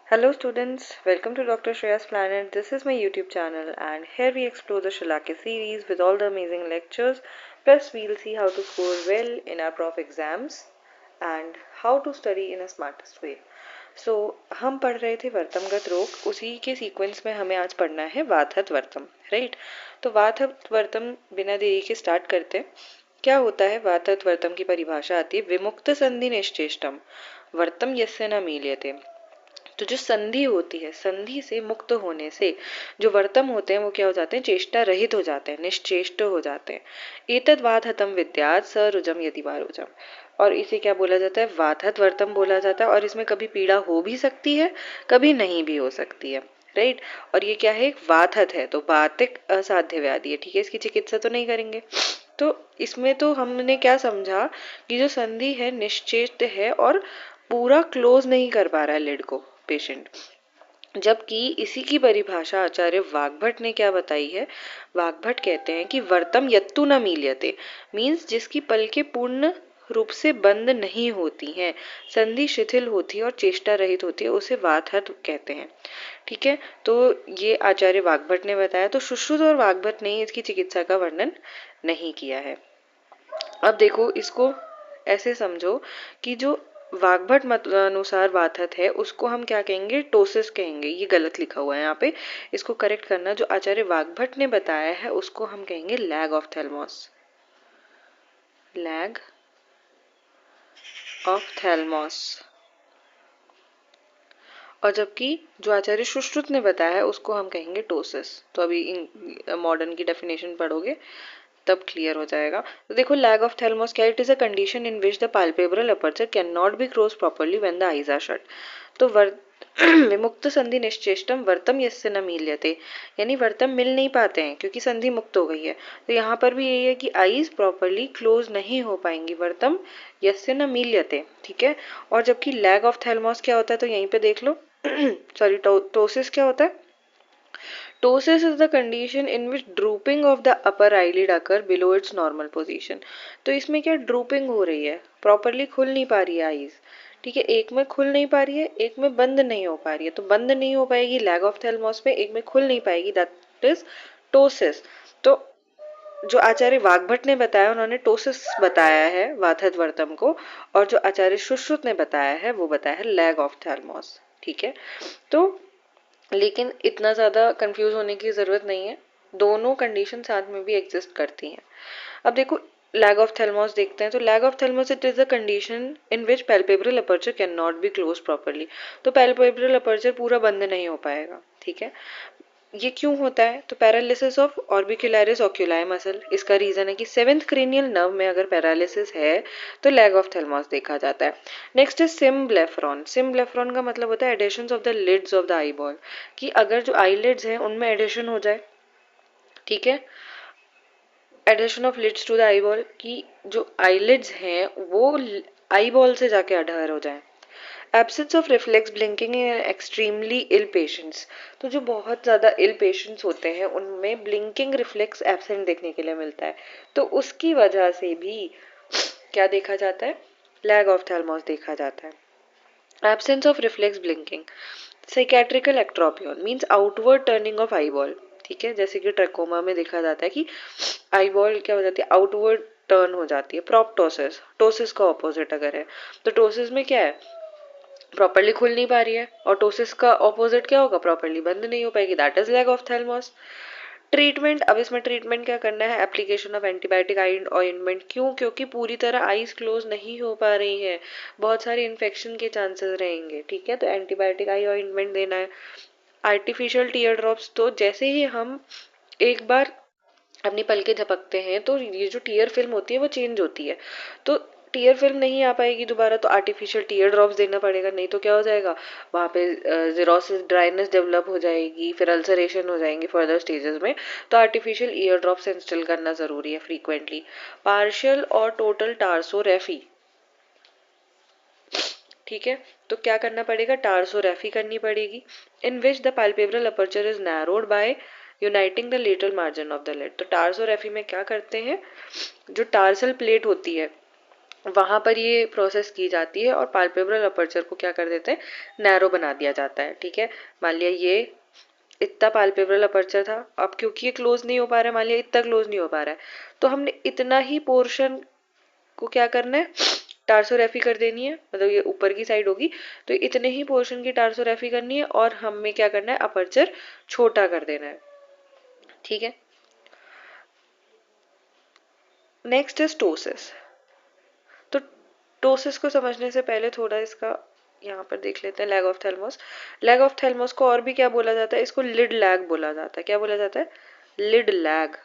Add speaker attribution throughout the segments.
Speaker 1: Hello students, welcome to Dr. Shreya's Planet. This is my YouTube channel and here we explore the Shalakya series with all the amazing lectures. Plus we'll see how to score well in our prof exams and how to study in a smartest way. So हम पढ़ रहे थे वर्तमगत रोग, उसी के sequence में हमें आज पढ़ना है वातहत वर्तम, राइट। तो वातहत वर्तम बिना देरी के स्टार्ट करते हैं। क्या होता है वातहत वर्तम की परिभाषा आती है विमुक्त संधि निश्चेष्टम वर्तम यस्य न मील्यते। तो जो संधि होती है, संधि से मुक्त होने से जो वर्तम होते हैं वो क्या हो जाते हैं, चेष्टा रहित हो जाते हैं, निश्चेष्ट हो जाते हैं। एतद वातहतम विद्यात् स रुजम यदि वा रुजम, और इसे क्या बोला जाता है, वातहत वर्तम बोला जाता है। और इसमें कभी पीड़ा हो भी सकती है, कभी नहीं भी हो सकती है, राइट। और ये क्या है, वातहत है तो वातिक असाध्य व्याधि है, ठीक है। इसकी चिकित्सा तो नहीं करेंगे। तो इसमें तो हमने क्या समझा कि जो संधि है निश्चेष्ट है और पूरा क्लोज नहीं कर पा रहा है लिड को पेशेंट। जबकि इसी की परिभाषा आचार्य वाग्भट ने क्या बताई है, वाग्भट कहते हैं कि वर्तम यत्तु न मील्यते, मीन्स जिसकी पलकें पूर्ण रूप से बंद नहीं होती हैं, संधि शिथिल होती है और चेष्टा रहित होती है, उसे वातहत कहते हैं, ठीक है। तो ये आचार्य वाग्भट ने बताया। तो सुश्रुत और वाग्भट ने इसकी चिकित्सा का वर्णन नहीं किया है। अब देखो, इसको ऐसे समझो कि जो वाग्भट मत अनुसार वातहत है उसको हम क्या कहेंगे, टोसिस कहेंगे। ये गलत लिखा हुआ है यहाँ पे, इसको करेक्ट करना। जो आचार्य वाग्भट ने बताया है उसको हम कहेंगे लैग ऑफ थैलमोस, लैग ऑफ थैलमोस। और जबकि जो आचार्य सुश्रुत ने बताया है उसको हम कहेंगे टोसिस। तो अभी मॉडर्न की डेफिनेशन पढ़ोगे तब क्लियर हो जाएगा। तो देखो, लैग ऑफ थैलमोस क्या, it is a condition in which the palpebral aperture can not be close properly when the eyes are shut. तो विमुक्त संधि निश्चेष्टम वर्तम यस्य न मील्यते, यानी वर्तम मिल नहीं पाते हैं क्योंकि संधि मुक्त हो गई है। तो यहाँ पर भी यही है कि आईज प्रॉपर्ली क्लोज नहीं हो पाएंगी, वर्तम यस्य न मील्यते, ठीक है। और जबकि लैग ऑफ थैलमोस क्या होता है, तो यहीं पे देख लो सॉरी, टोसिस क्या होता है। Ptosis is the condition in which drooping of the upper eyelid occur below its normal position। तो इसमें क्या ड्रूपिंग हो रही है, प्रॉपरली खुल नहीं पा रही है आईज, ठीक है। एक में खुल नहीं पा रही है, एक में बंद नहीं हो पा रही है। तो बंद नहीं हो पाएगी लैग ऑफ थैलमोस में, एक में खुल नहीं पाएगी, दैट इज टोसिस। तो जो आचार्य वाग्भट ने बताया, उन्होंने टोसिस बताया है वातहत वर्तम को, और जो आचार्य सुश्रुत ने बताया है वो बताया है लैग ऑफ थैलमोस, ठीक है। तो लेकिन इतना ज़्यादा कंफ्यूज होने की ज़रूरत नहीं है, दोनों कंडीशन साथ में भी एग्जिस्ट करती हैं। अब देखो, लैग ऑफ थैलमोस देखते हैं। तो lagophthalmos it is a condition in which palpebral aperture can not be close properly. तो पैल्पेब्रल अपर्चर पूरा बंद नहीं हो पाएगा, ठीक है। ये क्यों होता है, तो पैरालिसिस ऑफ ऑर्बिक्युलरिस ओक्यूलाई मसल इसका रीजन है कि सेवेंथ क्रेनियल नर्व में अगर पैरालिसिस है तो लैग ऑफ थैलमोस देखा जाता है। नेक्स्ट है सिम्ब्लेफ्रॉन। सिम्ब्लेफ्रॉन का मतलब होता है adhesion of the lids of the eyeball, कि अगर जो आई लिड्स हैं उनमें एडिशन हो जाए, ठीक है, adhesion of lids to the eyeball, की जो आई लिड्स हैं वो आई बॉल से जाके अडहर हो जाए। Absence of reflex blinking in extremely ill patients. तो जो बहुत ज़्यादा इल पेशेंट्स होते हैं उनमें ब्लिंकिंग रिफ्लेक्स एब्सेंट देखने के लिए मिलता है। तो उसकी वजह से भी क्या देखा जाता है, लैग ऑफ थैलमोस देखा जाता है। Absence of reflex blinking, cicatricial ectropion means outward turning of eye ball, ठीक है। जैसे कि ट्रैकोमा में देखा जाता है कि आई बॉल क्या हो जाती है, आउटवर्ड टर्न हो जाती है। प्रोप्टोसिस, टोसिस का ऑपोजिट अगर है, तो टोसिस में क्या है, प्रॉपरली खुल नहीं पा रही है, और टोसिस का ऑपोजिट क्या होगा, प्रॉपरली बंद नहीं हो पाएगी, that is lagophthalmos. Treatment, अब इसमें ट्रीटमेंट क्या करना है, application of antibiotic eye ointment. क्यों, क्योंकि पूरी तरह आईज क्लोज नहीं हो पा रही है, बहुत सारे इन्फेक्शन के चांसेस रहेंगे, ठीक है। तो एंटीबायोटिक आई ऑइंटमेंट देना है। आर्टिफिशियल टीयर ड्रॉप्स, तो जैसे ही हम एक बार अपनी पलकें झपकते हैं तो ये जो टीयर फिल्म होती है वो चेंज होती है। तो टीयर फिल्म नहीं आ पाएगी दोबारा, तो आर्टिफिशियल टीयर ड्रॉप्स देना पड़ेगा, नहीं तो क्या हो जाएगा, वहाँ पे जीरोसिस, ड्राइनेस डेवलप हो जाएगी, फिर अल्सरेशन हो जाएंगी फर्दर स्टेजेस में। तो आर्टिफिशियल ईयर ड्रॉप्स इंस्टॉल करना जरूरी है फ्रीक्वेंटली। पार्शियल और टोटल टार्सोरेफी, ठीक है। तो क्या करना पड़ेगा, टार्सोरेफी करनी पड़ेगी, in which the palpebral aperture is narrowed by uniting the lateral margin of the lid. तो टार्सोरेफी में क्या करते हैं, जो टार्सल प्लेट होती है वहां पर ये प्रोसेस की जाती है और पाल्पेब्रल अपर्चर को क्या कर देते हैं, नैरो बना दिया जाता है। ठीक है, मान लिया ये इतना पाल्पेब्रल अपर्चर था, अब क्योंकि ये क्लोज नहीं हो पा रहा है, मान लिया इतना क्लोज नहीं हो पा रहा है, तो हमने इतना ही पोर्शन को क्या करना है, टार्सोरेफी कर देनी है, मतलब ये ऊपर की साइड होगी तो इतने ही पोर्शन की टार्सोरेफी करनी है और हमें क्या करना है, अपर्चर छोटा कर देना है। ठीक है, नेक्स्ट इज टोसिस। तो टोसिस को समझने से पहले थोड़ा इसका यहाँ पर देख लेते हैं, lag of thalamus. Lag of thalamus को और भी क्या बोला जाता है, इसको लिड लैग बोला जाता है। क्या बोला जाता है, लिड लैग।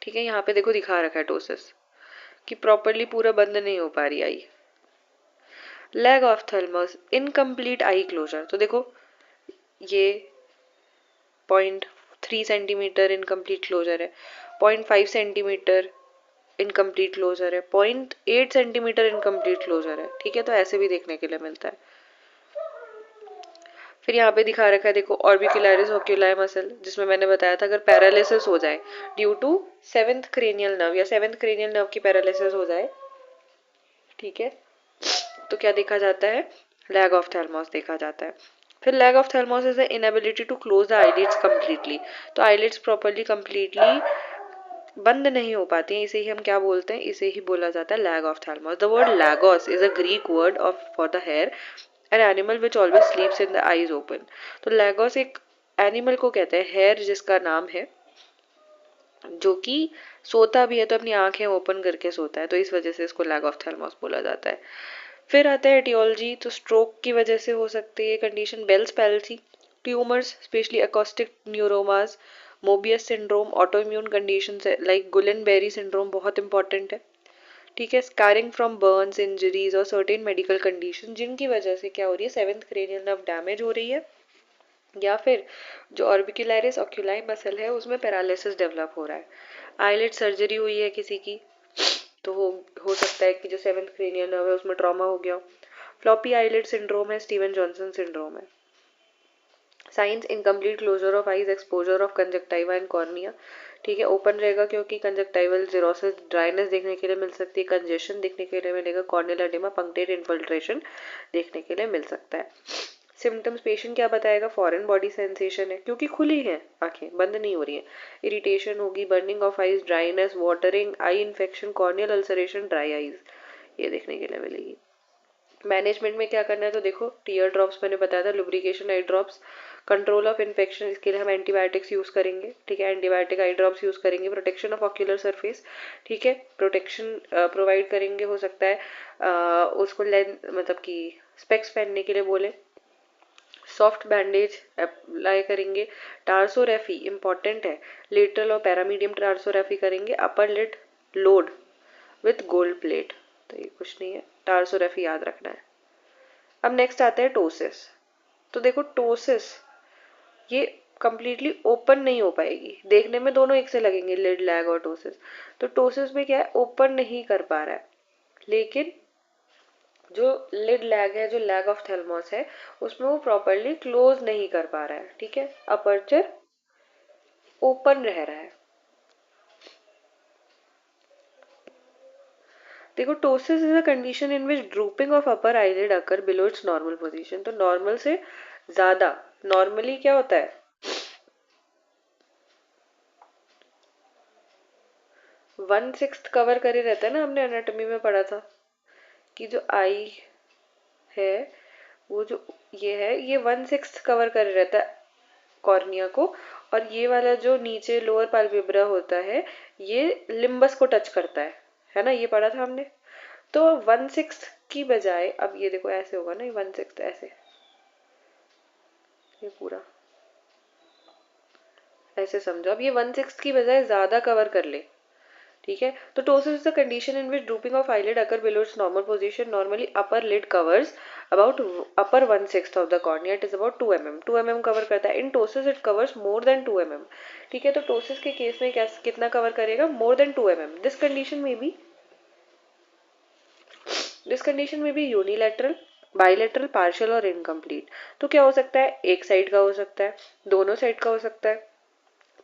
Speaker 1: ठीक है, यहाँ पे देखो दिखा रखा है टोसिस कि प्रॉपरली पूरा बंद नहीं हो पा रही आई। Lag of thalamus, incomplete eye closure. तो देखो ये 0.3 सेंटीमीटर इनकम्प्लीट क्लोजर है, 0.5 सेंटीमीटर इनकम्प्लीट क्लोजर है, 0.8 सेंटीमीटर इनकम्प्लीट क्लोजर है। ठीक है, तो ऐसे भी देखने के लिए मिलता है। फिर यहाँ पे दिखा रखा है देखो ऑर्बिक्युलरिस ओक्यूलाई मसल, जिसमें मैंने बताया था अगर पैरालिसिस हो जाए due to seventh cranial nerve या सेवेंथ क्रेनियल नर्व की पैरालिसिस हो जाए, ठीक है, तो क्या देखा जाता है, लैग ऑफ थैलमस देखा जाता है। फिर lag of thalamus is the inability to close the eyelids completely. तो आईलिड्स प्रॉपर्ली कंप्लीटली बंद नहीं हो पाती हैं, इसे ही हम क्या बोलते हैं, इसे ही बोला जाता है lag of thalamus. The word lagos is a Greek word of for the hare, an animal which always sleeps in the eyes open. तो लैगोस एक एनिमल को कहते हैं, हेयर जिसका नाम है, जो कि सोता भी है तो अपनी आंखें ओपन करके सोता है, तो इस वजह से इसको लैग ऑफ थैलमस बोला जाता है। फिर आता है एटियोलॉजी। तो स्ट्रोक की वजह से हो सकती है condition, Bell's palsy, tumours specially acoustic neuromas, Mobius syndrome, autoimmune condition like Guillain Barre syndrome बहुत इंपॉर्टेंट है। ठीक है, स्कारिंग फ्रॉम बर्न्स, इंजरीज और सर्टेन मेडिकल कंडीशन जिनकी वजह से क्या हो रही है, सेवेंथ क्रेनियल नर्व डैमेज हो रही है, या फिर जो ऑर्बिक्युलरिस ओक्यूलाई मसल है उसमें पैरालिसिस डेवलप हो रहा है। आईलिड सर्जरी हुई है किसी की, तो हो सकता है कि जो सेवेंथ क्रेनियल नर्व है उसमें ट्रॉमा हो गया हो। फ्लॉपी आईलिड सिंड्रोम है, स्टीवन जॉनसन सिंड्रोम है। Signs, incomplete closure of eyes, exposure of conjunctiva and cornea. ठीक है, ओपन रहेगा क्योंकि कंजक्टाइवल जीरोसिस, ड्राइनेस देखने के लिए मिल सकती है, कंजेशन देखने के लिए मिलेगा, कॉर्नियल एडिमा, पंक्टेट इन्फिल्ट्रेशन देखने के लिए मिल सकता है। सिम्टम्स, पेशेंट क्या बताएगा, फॉरेन बॉडी सेंसेशन है क्योंकि खुली है आंखें, बंद नहीं हो रही है, इरिटेशन होगी, burning of eyes, dryness, watering, eye infection, corneal ulceration, dry eyes, ये देखने के लिए मिलेगी। मैनेजमेंट में क्या करना है, तो देखो टीयर ड्रॉप्स मैंने बताया था, lubrication eye drops, control of infection, इसके लिए हम एंटीबायोटिक्स यूज करेंगे। ठीक है, एंटीबायोटिक आई ड्रॉप्स यूज करेंगे। प्रोटेक्शन ऑफ ऑक्यूलर सरफेस, ठीक है, प्रोटेक्शन प्रोवाइड करेंगे, हो सकता है उसको लेंस मतलब कि स्पेक्स पहनने के लिए बोले। सॉफ्ट बैंडेज अप्लाई करेंगे। टार्सोरेफी इंपॉर्टेंट है, लेटरल और पैरामीडियम टार्सोरेफी करेंगे। Upper lid load with gold plate, तो ये कुछ नहीं है, टार्सोरेफी याद रखना है। अब नेक्स्ट आता है टोसिस। तो देखो टोसिस ये कंप्लीटली ओपन नहीं हो पाएगी, देखने में दोनों एक से लगेंगे, लिड लैग और टोसिस। तो टोसिस में क्या है, ओपन नहीं कर पा रहा है, लेकिन जो लिड लैग है, जो लैग ऑफ थैलमस है, उसमें वो प्रॉपरली क्लोज नहीं कर पा रहा है। ठीक है, अपर्चर ओपन रह रहा है। देखो ptosis is a condition in which drooping of upper eyelid occur below its normal position. तो नॉर्मल से ज्यादा, नॉर्मली क्या होता है, 1/6 कवर करे रहता है ना, हमने एनाटॉमी में पढ़ा था कि जो आई है, वो जो ये है, ये 1/6 कवर करे रहता है कॉर्निया को, और ये वाला जो नीचे लोअर पाल्पेब्रा होता है ये लिम्बस को टच करता है ना, ये पढ़ा था हमने। तो 1/6 की बजाय, अब ये देखो ऐसे होगा ना, ये 1/6 ऐसे, ये पूरा ऐसे समझो, अब ये 1/6 की बजाय ज्यादा कवर कर ले। ठीक है, तो ptosis is the condition in which drooping of eyelid occur below its normal position. Normally upper lid covers about upper 1/6 of the cornea, it is about 2 mm cover करता है। In ptosis it covers more than 2 mm। ठीक है, तो ptosis के case में कितना cover करेगा, मोर than 2 mm। This condition में भी यूनिलैटरल, बाइलेटरल, पार्शियल और इनकम्प्लीट। तो क्या हो सकता है, एक साइड का हो सकता है, दोनों साइड का हो सकता है,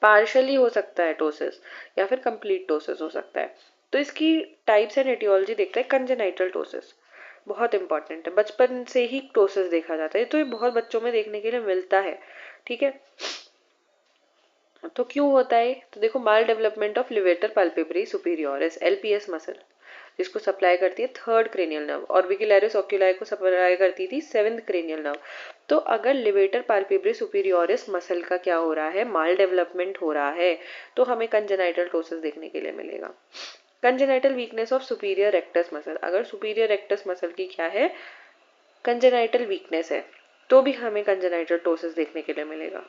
Speaker 1: पार्शियली हो सकता है टोसिस, या फिर कंप्लीट टोसिस हो सकता है। तो इसकी टाइप्स एंड एटियोलॉजी देखते हैं। कंजेनाइटल टोसिस बहुत इंपॉर्टेंट है, बचपन से ही टोसिस देखा जाता है, तो ये बहुत बच्चों में देखने के लिए मिलता है, ठीक है। तो क्यों होता है? तो देखो, maldevelopment of levator palpebrae superioris LPS muscle, जिसको सप्लाई करती है third cranial nerve, orbicularis oculi को सप्लाई करती थी सेवेंथ क्रेनियल नर्व। तो अगर लिवेटर पाल्पेब्री सुपीरियोरिस मसल का क्या हो रहा है, माल डेवलपमेंट हो रहा है, तो हमें कंजेनाइटल टोसिस देखने के लिए मिलेगा। Congenital weakness of superior rectus muscle, अगर सुपीरियर रेक्टस मसल की क्या है, कंजेनाइटल वीकनेस है, तो भी हमें कंजेनाइटल टोसिस देखने के लिए मिलेगा।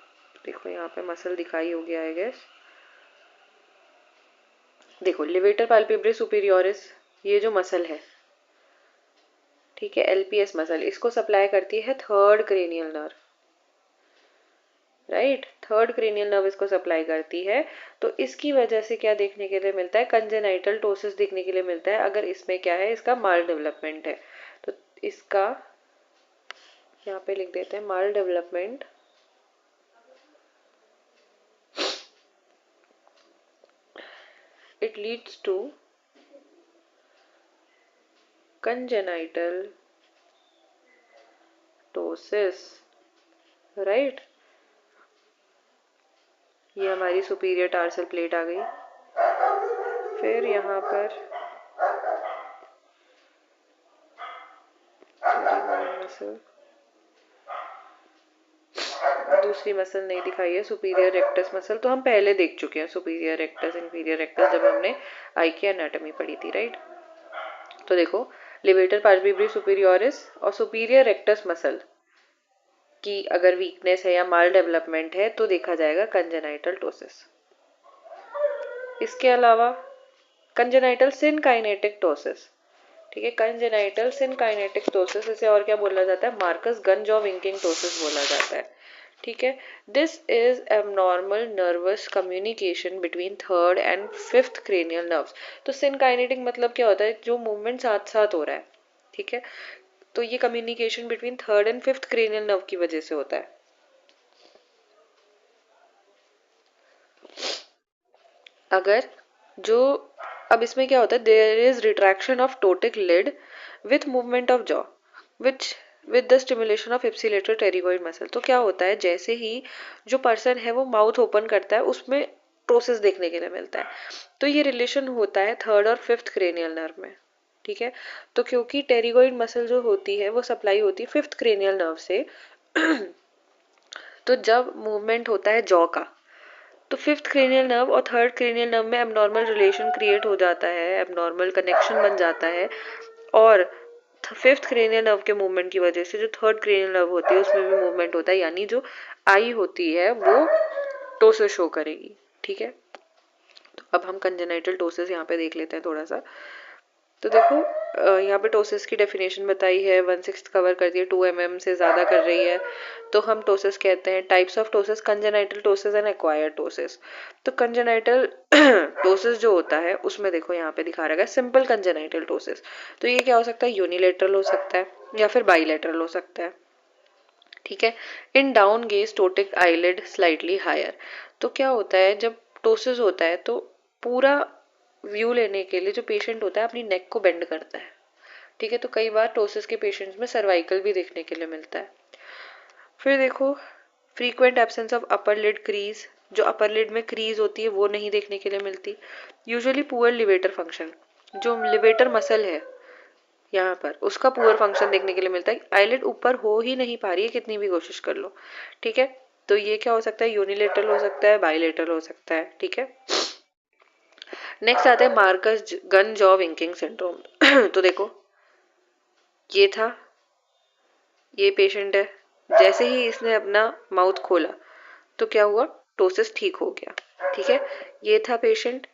Speaker 1: देखो यहाँ पे मसल दिखाई होगी आई गेस। देखो लिवेटर पाल्पेब्री सुपीरियोरिस, ये जो मसल है, ठीक है, एलपीएस मसल, इसको सप्लाई करती है third cranial nerve, right, third cranial nerve इसको सप्लाई करती है। तो इसकी वजह से क्या देखने के लिए मिलता है, कंजेनाइटल टोसिस देखने के लिए मिलता है, अगर इसमें क्या है, इसका माल डेवलपमेंट है। तो इसका यहाँ पे लिख देते हैं maldevelopment it leads to congenital ptosis, right. ये हमारी सुपीरियर टार्सल प्लेट आ गई। फिर यहाँ पर मसल, दूसरी मसल नहीं दिखाई है, सुपीरियर रेक्टस मसल, तो हम पहले देख चुके हैं सुपीरियर रेक्टस इंफीरियर रेक्टस, जब हमने आई की एनाटॉमी पढ़ी थी, राइट। तो देखो लिवेटर पाल्पेब्री सुपीरियोरिस और सुपीरियर रेक्टस मसल की अगर वीकनेस है या माल डेवलपमेंट है, तो देखा जाएगा कंजेनाइटल टोसिस। इसके अलावा कंजेनाइटल सिनकाइनेटिक टोसिस, ठीक है, कंजेनाइटल सिनकाइनेटिक टोसिस, इसे और क्या बोला जाता है, मार्कस गंजॉ विंकिंग टोसिस बोला जाता है, ठीक है। This is abnormal nervous communication between third and fifth cranial nerves. तो सिनकाइनेटिक मतलब क्या होता है, जो मूवमेंट साथ साथ हो रहा है, ठीक है, तो ये communication between third and fifth cranial nerve की वजह से होता है। अगर जो अब इसमें क्या होता है, there is retraction of ptotic lid with movement of jaw which with the stimulation of ipsilateral pterygoid muscle. तो क्या होता है, जैसे ही जो पर्सन है वो माउथ ओपन करता है, उसमें प्रोसेस देखने के लिए मिलता है। तो ये रिलेशन होता है थर्ड और फिफ्थ क्रेनियल नर्व में, ठीक है। तो क्योंकि टेरिगोइड मसल जो होती है वो सप्लाई होती है फिफ्थ क्रेनियल नर्व से, तो जब मूवमेंट होता है जॉ का, तो फिफ्थ क्रेनियल नर्व और थर्ड क्रेनियल नर्व में एबनॉर्मल रिलेशन क्रिएट हो जाता है, एबनॉर्मल कनेक्शन बन जाता है, और फिफ्थ क्रेनियल नर्व के मूवमेंट की वजह से जो थर्ड क्रेनियल नर्व होती है उसमें भी मूवमेंट होता है, यानी जो आई होती है वो टोसिस शो करेगी, ठीक है। तो अब हम कंजेनाइटल टोसिस यहाँ पे देख लेते हैं थोड़ा सा। तो देखो यहाँ पे टोसिस की डेफिनेशन बताई है, 1/6 कवर करती है, 2 mm से ज़्यादा कर रही है, तो हम टोसिस कहते हैं। Types of ptosis, congenital ptosis and acquired ptosis. तो कंजेनाइटल टोसिस जो होता है उसमें देखो यहाँ पे दिखा रखा है सिंपल कंजेनाइटल टोसिस। तो ये क्या हो सकता है, यूनिलेटरल हो सकता है या फिर बाईलेटरल हो सकता है, ठीक है। In down gaze ptotic eyelid slightly higher. तो क्या होता है, जब टोसिस होता है तो पूरा व्यू लेने के लिए जो पेशेंट होता है अपनी नेक को बेंड करता है, ठीक है। तो कई बार टोसिस के पेशेंट्स में सर्वाइकल भी देखने के लिए मिलता है। फिर देखो frequent absence of upper lid crease, जो अपर लिड में क्रीज होती है वो नहीं देखने के लिए मिलती। यूजुअली पुअर लिवेटर फंक्शन, जो लिवेटर मसल है यहाँ पर उसका पुअर फंक्शन देखने के लिए मिलता है, आईलिड ऊपर हो ही नहीं पा रही है कितनी भी कोशिश कर लो, ठीक है। तो ये क्या हो सकता है, यूनिलेटरल हो सकता है, बाईलेटरल हो सकता है, ठीक है। नेक्स्ट आता है Marcus gun jaw winking syndrome. तो देखो ये था, ये पेशेंट है, जैसे ही इसने अपना माउथ खोला तो क्या हुआ, टोसिस ठीक हो गया, ठीक है। ये था पेशेंट,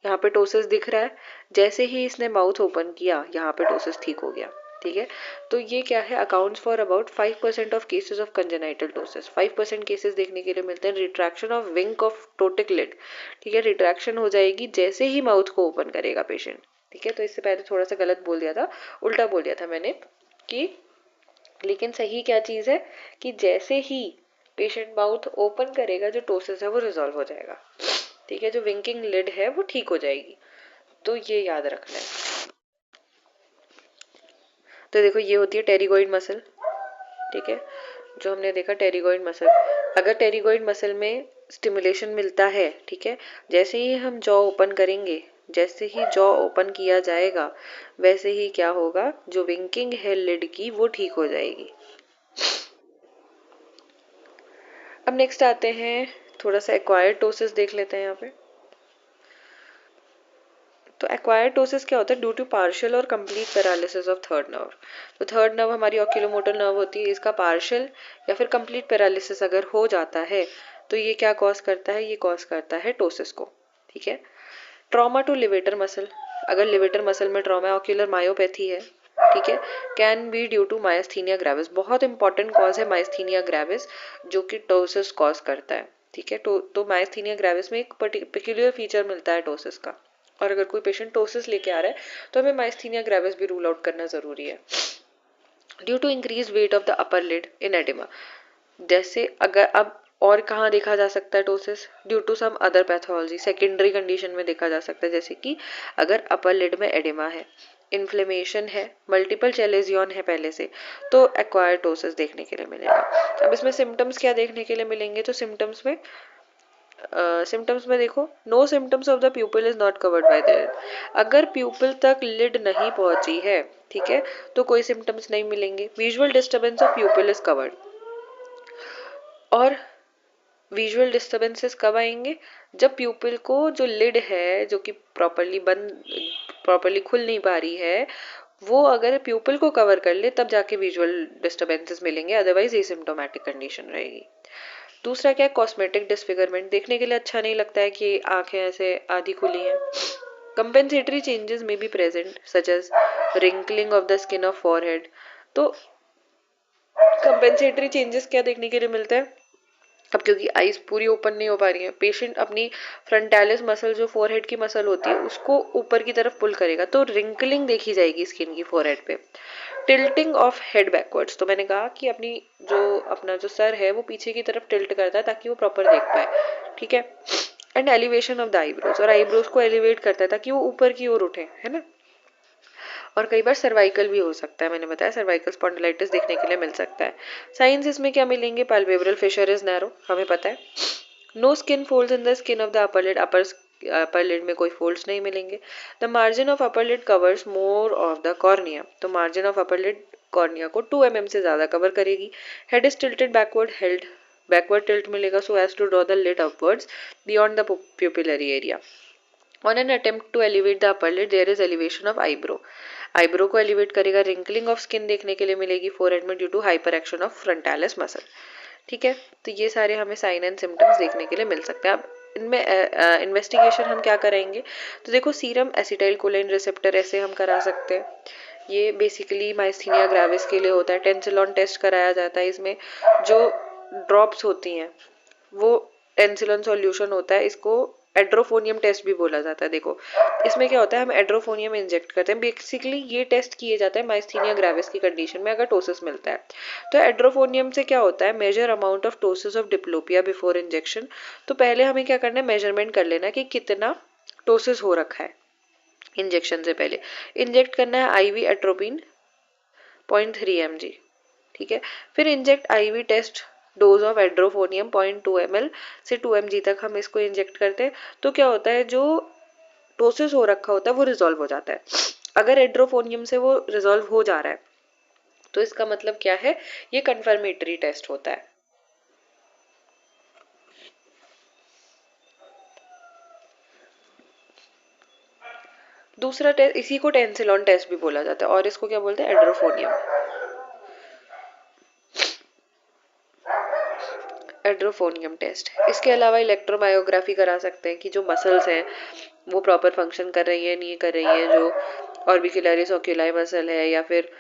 Speaker 1: यहाँ पे टोसिस दिख रहा है, जैसे ही इसने माउथ ओपन किया यहाँ पे टोसिस ठीक हो गया, ठीक है। तो ये क्या है, accounts for about 5% of cases of congenital ptosis. 5% cases देखने के लिए मिलते हैं। Retraction of wink of ptotic lid, ठीक है, रिट्रैक्शन हो जाएगी जैसे ही माउथ को ओपन करेगा पेशेंट, ठीक है। तो इससे पहले थोड़ा सा गलत बोल दिया था, उल्टा बोल दिया था मैंने कि, लेकिन सही क्या चीज है कि जैसे ही पेशेंट माउथ ओपन करेगा जो टोसिस है वो रिजॉल्व हो जाएगा, ठीक है, जो विंकिंग लिड है वो ठीक हो जाएगी। तो ये याद रखना है। तो देखो ये होती है टेरिगोइड मसल, ठीक है, जो हमने देखा टेरिगोइड मसल। अगर टेरिगोइड मसल में स्टिमुलेशन मिलता है, ठीक है, जैसे ही हम जॉ ओपन करेंगे, जैसे ही जॉ ओपन किया जाएगा, वैसे ही क्या होगा, जो विंकिंग है लिड की वो ठीक हो जाएगी। अब नेक्स्ट आते हैं, थोड़ा सा एक्वायर्ड टोसिस देख लेते हैं यहाँ पे। तो एक्वायर्ड टोसिस क्या होता है, ड्यू टू पार्शियल और complete paralysis of third nerve. तो थर्ड नर्व हमारी ऑक्यूलोमोटर नर्व होती है, इसका पार्शियल या फिर कंप्लीट पैरालिसिस अगर हो जाता है तो ये क्या कॉज करता है, ये कॉज करता है टोसिस को, ठीक है। ट्रॉमा टू लिवेटर मसल, अगर लिवेटर मसल में ट्रॉमा, ऑक्यूलर मायोपैथी है, ठीक है, can be due to myasthenia gravis, बहुत इंपॉर्टेंट कॉज है मायस्थीनिया ग्रेविस जो कि टोसिस कॉज करता है, ठीक है। तो मायस्थीनिया ग्रेविस में एक पर्टिकुलर फीचर मिलता है टोसिस का, और अगर कोई पेशेंट टोसिस लेके आ रहा है तो हमें मायस्थीनिया ग्रेविस भी रूल आउट करना जरूरी है। Due to increase weight of the upper lid in oedema, जैसे अगर अब और कहाँ देखा जा सकता है ptosis, due to some other pathology, secondary condition में देखा जा सकता है, जैसे कि अगर अपर लिड में एडिमा है, इन्फ्लेमेशन है, मल्टीपल चेलेजियन है पहले से, तो एक्वायर्ड टोसिस देखने के लिए मिलेगा। अब इसमें सिम्टम्स क्या देखने के लिए मिलेंगे, तो सिम्टम्स में देखो, no symptoms of the pupil is not covered by the lid, अगर प्यूपिल तक लिड नहीं पहुंची है, ठीक है, तो कोई सिम्टम्स नहीं मिलेंगे। Visual disturbance of प्यूपिल is covered, और विजुअल डिस्टर्बेंसेस कब आएंगे, जब प्यूपिल को जो लिड है जो कि प्रॉपरली खुल नहीं पा रही है, वो अगर प्यूपिल को कवर कर ले तब जाके विजुअल डिस्टर्बेंसेस मिलेंगे, अदरवाइज एसिम्प्टोमेटिक कंडीशन रहेगी। दूसरा क्या है, कॉस्मेटिक डिसफिगरमेंट, देखने के लिए अच्छा नहीं लगता है कि आंखें ऐसे आधी खुली हैं। कंपेंसेटरी चेंजेस में be present such as wrinkling of the skin of forehead. तो कंपेंसेटरी चेंजेस क्या देखने के लिए मिलता है, अब क्योंकि आईज पूरी ओपन नहीं हो पा रही है, पेशेंट अपनी फ्रंटालिस मसल जो फोरहेड की मसल होती है उसको ऊपर की तरफ पुल करेगा, तो रिंकलिंग देखी जाएगी स्किन की फोरहेड पे। टिल्टिंग ऑफ हेड बैकवर्ड्स, तो मैंने कहा कि अपना जो सर है वो पीछे की तरफ टिल्ट करता है ताकि वो प्रॉपर देख पाए, ठीक है। And elevation of the eyebrows, और आईब्रोज को एलिवेट करता है ताकि वो ऊपर की ओर उठे, है ना। और कई बार सर्वाइकल भी हो सकता है, मैंने बताया सर्वाइकल स्पॉन्डिलाइटिस देखने के लिए मिल सकता है। साइंस इसमें क्या मिलेंगे, पाल्पेब्रल फिशर इज नैरो, हमें पता है। No skin folds in the skin of the upper lid, upper lid में कोई फोल्ड्स नहीं मिलेंगे। The margin of upper lid covers more of the cornea, तो margin of upper lid cornea को 2 mm से ज्यादा कवर करेगी। Head is tilted backward, held backward tilt मिलेगा so as to draw the lid upwards beyond the pupillary area. On an attempt to elevate the upper lid, there is elevation of eyebrow. Eyebrow को elevate करेगा, wrinkling of skin देखने के लिए मिलेगी forehead में due to hyper action of frontalis muscle, ठीक है। तो ये सारे हमें साइन एंड सिम्टम्स देखने के लिए मिल सकते हैं। अब इनमें इन्वेस्टिगेशन हम क्या करेंगे, तो देखो सीरम एसिटाइल कोलिन रिसेप्टर ऐसे हम करा सकते हैं, ये बेसिकली माइस्थीनिया ग्रेविस के लिए होता है। टेंसिलॉन टेस्ट कराया जाता है, इसमें जो ड्रॉप्स होती हैं वो टेंसिलॉन सॉल्यूशन होता है, इसको एड्रोफोनियम टेस्ट भी बोला जाता है। देखो इसमें क्या होता है, हम एड्रोफोनियम इंजेक्ट करते हैं, बेसिकली ये टेस्ट किए जाते हैं माइस्थीनिया ग्रेविस की कंडीशन में अगर टोसिस मिलता है। तो एड्रोफोनियम से क्या होता है, major amount of ptosis of diplopia before injection. तो पहले हमें क्या करना है, मेजरमेंट कर लेना कि कितना टोसिस हो रखा है इंजेक्शन से पहले। इंजेक्ट करना है आईवी एट्रोपिन 0.3 mg, ठीक है। फिर inject IV test dose of edrophonium 0.2 ml से 2 mg तक हम इसको इंजेक्ट करते हैं। तो क्या होता है, जो टोसिस हो रखा होता है वो रिजॉल्व हो जाता है। अगर एड्रोफोनियम से वो रिजॉल्व हो जा रहा है तो इसका मतलब क्या है, ये कंफर्मेटरी टेस्ट होता है। दूसरा टेस्ट, इसी को टेंसिलॉन टेस्ट भी बोला जाता है, और इसको क्या बोलते हैं, एड्रोफोनियम एड्रोफोनियम टेस्ट। इसके अलावा इलेक्ट्रोमायोग्राफी करा सकते हैं कि जो मसल्स हैं वो प्रॉपर फंक्शन कर रही है नहीं कर रही है, जो ऑर्बिकुलरिस ओक्यूलाई मसल है या फिर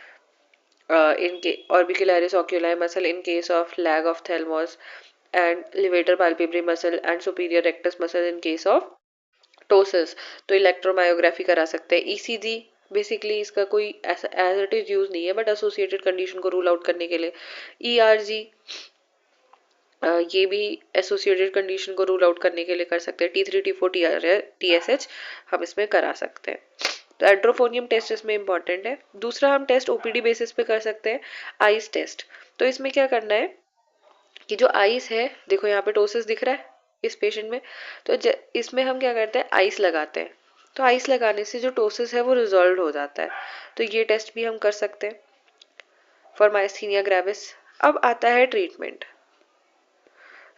Speaker 1: इनके orbicularis oculi muscle in case of lag of thalamus, and levator palpebrae muscle and superior rectus muscle in case of ptosis. तो इलेक्ट्रोमायोग्राफी करा सकते हैं। ईसीजी बेसिकली इसका कोई एज इट इज यूज नहीं है, बट एसोसिएटेड कंडीशन को rule out करने के लिए। ईआरजी ये भी एसोसिएटेड कंडीशन को रूल आउट करने के लिए कर सकते हैं। T3 T4 TSH हम इसमें करा सकते हैं। तो एड्रोफोनियम टेस्ट इसमें इंपॉर्टेंट है। दूसरा हम टेस्ट ओपीडी बेसिस पे कर सकते हैं, आइस टेस्ट। तो इसमें क्या करना है कि जो आइस है, देखो यहाँ पे टोसिस दिख रहा है इस पेशेंट में, तो इसमें हम क्या करते हैं, आइस लगाते हैं। तो आइस लगाने से जो टोसिस है वो रिजॉल्व हो जाता है। तो ये टेस्ट भी हम कर सकते हैं फॉर माइस्थीनिया ग्रेविस। अब आता है ट्रीटमेंट।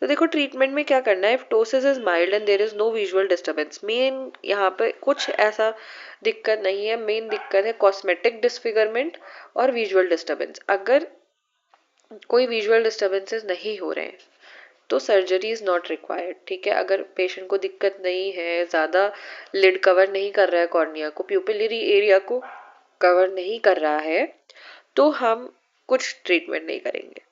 Speaker 1: तो देखो ट्रीटमेंट में क्या करना है, ptosis is mild and there is no visual disturbance. Main यहाँ पे कुछ ऐसा दिक्कत नहीं है, मेन दिक्कत है कॉस्मेटिक डिसफिगरमेंट और विजुअल डिस्टर्बेंस। अगर कोई विजुअल डिस्टर्बेंसेस नहीं हो रहे हैं तो सर्जरी इज नॉट रिक्वायर्ड। ठीक है, अगर पेशेंट को दिक्कत नहीं है, ज़्यादा लिड कवर नहीं कर रहा है, कॉर्निया को, प्यूपिलरी एरिया को कवर नहीं कर रहा है, तो हम कुछ ट्रीटमेंट नहीं करेंगे।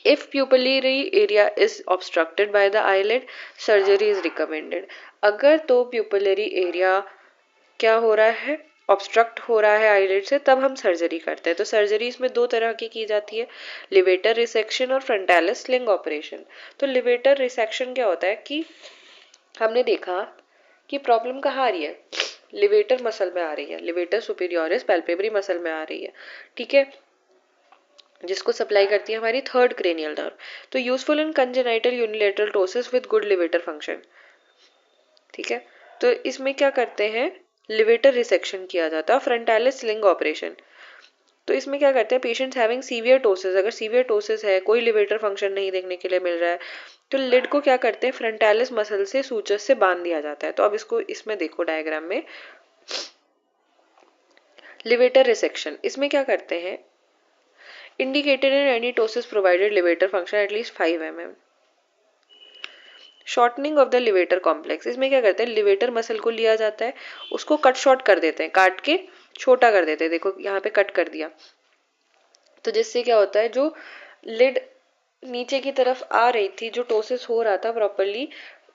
Speaker 1: If pupillary area is obstructed by the eyelid, surgery is recommended. अगर तो pupillary area क्या हो रहा है, ऑब्स्ट्रक्ट हो रहा है आईलिड से, तब हम सर्जरी करते हैं। तो सर्जरी इसमें दो तरह की जाती है, लिवेटर रिसेक्शन और फ्रंटालिस स्लिंग ऑपरेशन। तो लिवेटर रिसेक्शन क्या होता है कि हमने देखा कि प्रॉब्लम कहाँ आ रही है, लिवेटर मसल में आ रही है, लिवेटर सुपीरियोरिस पैल्पेब्री मसल में आ रही है। ठीक है, जिसको सप्लाई करती है हमारी थर्ड क्रेनियल नर्व। तो useful in congenital unilateral ptosis with good levator function. ठीक है, तो इसमें क्या करते हैं, लिवेटर रिसेक्शन किया जाता है, फ्रंटालिस स्लिंग ऑपरेशन। तो इसमें क्या करते हैं, पेशेंट्स हैविंग सीवियर टोसिस, अगर सीवियर टोसिस है, कोई लिवेटर फंक्शन नहीं देखने के लिए मिल रहा है, तो लिड को क्या करते हैं, फ्रंटालिस मसल से सूचस से बांध दिया जाता है। तो अब इसको इसमें देखो डायग्राम में, लिवेटर रिसेक्शन, इसमें क्या करते हैं, indicated in any ptosis provided levator function at least 5 mm. Shortening of the levator complex, इसमें क्या करते हैं, लिवेटर मसल को लिया जाता है, उसको कट शॉर्ट कर देते हैं, काट के छोटा कर देते हैं। देखो यहाँ पे कट कर दिया, तो जिससे क्या होता है, जो लिड नीचे की तरफ आ रही थी, जो टोसिस हो रहा था प्रॉपरली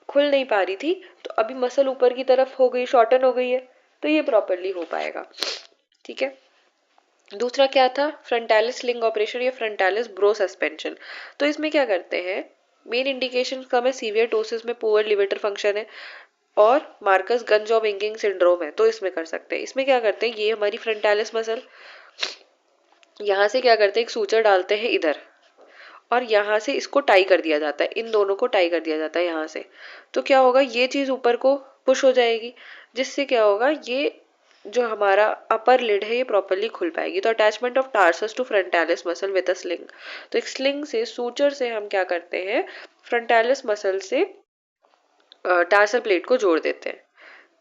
Speaker 1: खुल नहीं पा रही थी, तो अभी मसल ऊपर की तरफ हो गई, शॉर्टन हो गई है, तो ये प्रॉपरली हो पाएगा। ठीक है, दूसरा क्या था, फ्रंटालिस स्लिंग ऑपरेशन या फ्रंटालिस ब्रो सस्पेंशन। तो इसमें क्या करते हैं, मेन इंडिकेशन कम है, सीवियर टोसिस में पुअर लिवेटर फंक्शन है और Marcus gun job inking syndrome है, तो इसमें कर सकते हैं। इसमें क्या करते हैं, ये हमारी फ्रंटालिस मसल, यहाँ से क्या करते हैं, एक सूचर डालते हैं इधर और यहाँ से इसको टाई कर दिया जाता है, इन दोनों को टाई कर दिया जाता है यहाँ से। तो क्या होगा, ये चीज ऊपर को पुश हो जाएगी, जिससे क्या होगा, ये जो हमारा अपर लिड है ये प्रॉपरली खुल पाएगी। तो attachment of tarsus to frontalis muscle with a sling, तो एक स्लिंग से, सूचर से हम क्या करते हैं, फ्रंटालिस मसल से टार्सल प्लेट को जोड़ देते हैं,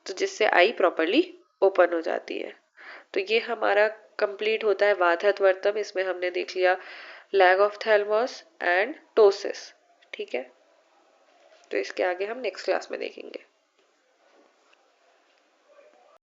Speaker 1: तो जिससे आई प्रॉपरली ओपन हो जाती है। तो ये हमारा कंप्लीट होता है वातहतवर्तम। इसमें हमने देख लिया lag of thalamus and ptosis. ठीक है, तो इसके आगे हम नेक्स्ट क्लास में देखेंगे।